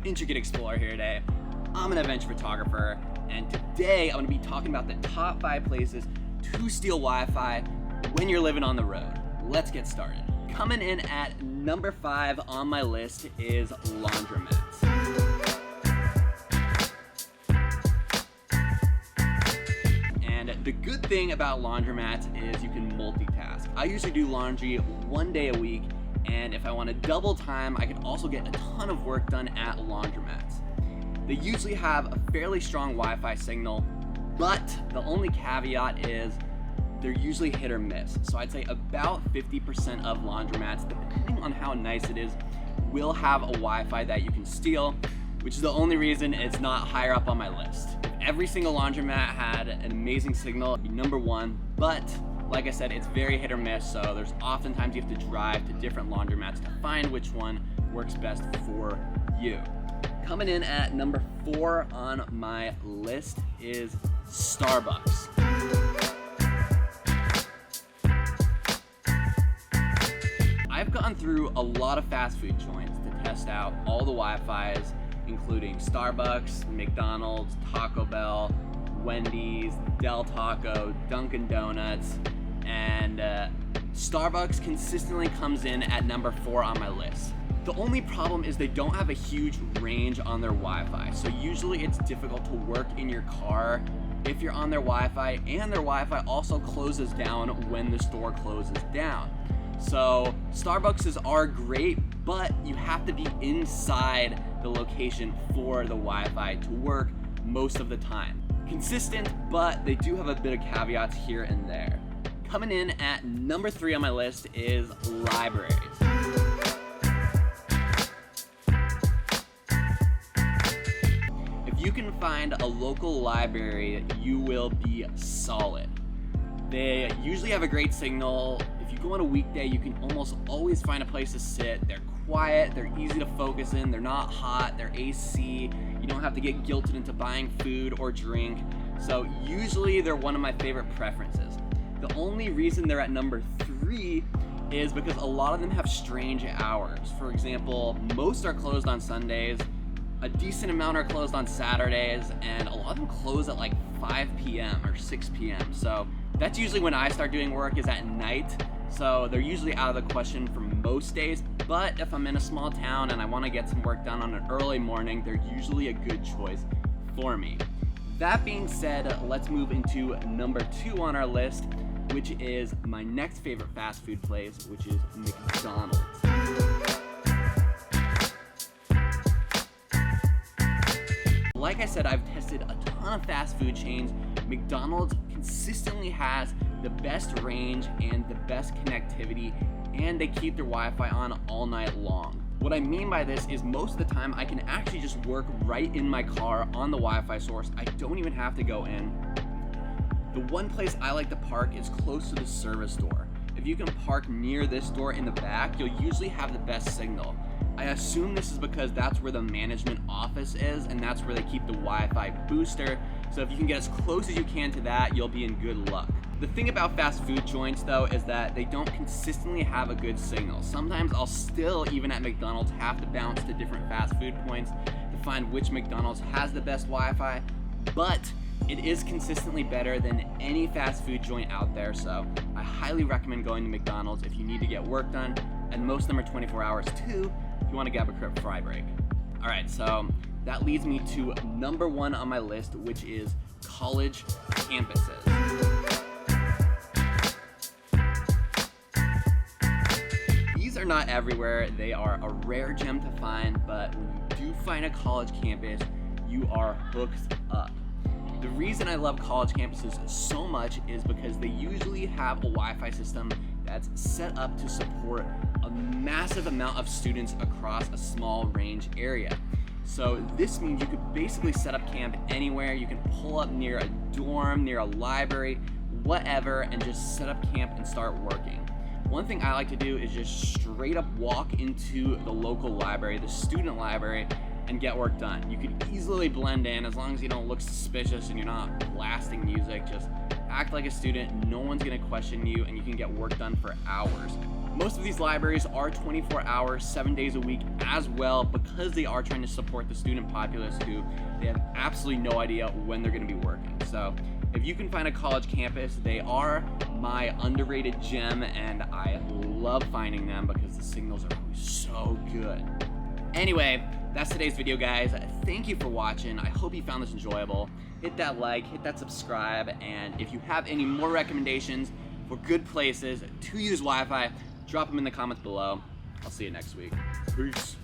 Intricate Explorer here today. I'm an adventure photographer, and today I'm going to be talking about the top 5 places to steal Wi-Fi when you're living on the road. Let's get started. Coming in at number 5 on my list is Laundromats. And the good thing about Laundromats is you can multitask. I usually do laundry one day a week, and if I want to double time, I can also get a ton of work done at Laundromats. They usually have a fairly strong Wi-Fi signal, but the only caveat is they're usually hit or miss. So I'd say about 50% of Laundromats, depending on how nice it is, will have a Wi-Fi that you can steal, which is the only reason it's not higher up on my list. If every single laundromat had an amazing signal, it'd be number 1, but like I said, it's very hit or miss, so there's oftentimes you have to drive to different laundromats to find which one works best for you. Coming in at number 4 on my list is Starbucks. I've gone through a lot of fast food joints to test out all the Wi-Fis, including Starbucks, McDonald's, Taco Bell, Wendy's, Del Taco, Dunkin' Donuts, and Starbucks consistently comes in at number 4 on my list. The only problem is they don't have a huge range on their Wi-Fi, so usually it's difficult to work in your car if you're on their Wi-Fi, and their Wi-Fi also closes down when the store closes down. So Starbucks are great, but you have to be inside the location for the Wi-Fi to work most of the time. Consistent, but they do have a bit of caveats here and there. Coming in at number 3 on my list is libraries. If you can find a local library, you will be solid. They usually have a great signal. If you go on a weekday, you can almost always find a place to sit. They're quiet, they're easy to focus in, they're not hot, they're AC. You don't have to get guilted into buying food or drink. So usually they're one of my favorite preferences. The only reason they're at number 3 is because a lot of them have strange hours. For example, most are closed on Sundays, a decent amount are closed on Saturdays, and a lot of them close at like 5 p.m. or 6 p.m. So that's usually when I start doing work, is at night. So they're usually out of the question for most days, but if I'm in a small town and I want to get some work done on an early morning, they're usually a good choice for me. That being said, let's move into number 2 on our list, which is my next favorite fast food place, which is McDonald's. Like I said, I've tested a ton of fast food chains. McDonald's consistently has the best range and the best connectivity, and they keep their Wi-Fi on all night long. What I mean by this is most of the time I can actually just work right in my car on the Wi-Fi source. I don't even have to go in. The one place I like to park is close to the service door. If you can park near this door in the back, you'll usually have the best signal. I assume this is because that's where the management office is, and that's where they keep the Wi-Fi booster. So if you can get as close as you can to that, you'll be in good luck. The thing about fast food joints though is that they don't consistently have a good signal. Sometimes I'll still, even at McDonald's, have to bounce to different fast food points to find which McDonald's has the best Wi-Fi, but it is consistently better than any fast food joint out there, so I highly recommend going to McDonald's if you need to get work done, and most of them are 24 hours too, if you want to grab a quick fry break. Alright, so that leads me to number 1 on my list, which is college campuses. These are not everywhere, they are a rare gem to find, but when you do find a college campus, you are hooked up. The reason I love college campuses so much is because they usually have a Wi-Fi system that's set up to support a massive amount of students across a small range area. So this means you could basically set up camp anywhere. You can pull up near a dorm, near a library, whatever, and just set up camp and start working. One thing I like to do is just straight up walk into the local library, the student library, and get work done. You can easily blend in as long as you don't look suspicious and you're not blasting music. Just act like a student, no one's gonna question you, and you can get work done for hours. Most of these libraries are 24 hours, 7 days a week as well, because they are trying to support the student populace who they have absolutely no idea when they're going to be working. So if you can find a college campus, they are my underrated gem, and I love finding them because the signals are always so good. Anyway, that's today's video, guys. Thank you for watching. I hope you found this enjoyable. Hit that like, hit that subscribe, and if you have any more recommendations for good places to use Wi-Fi, drop them in the comments below. I'll see you next week. Peace.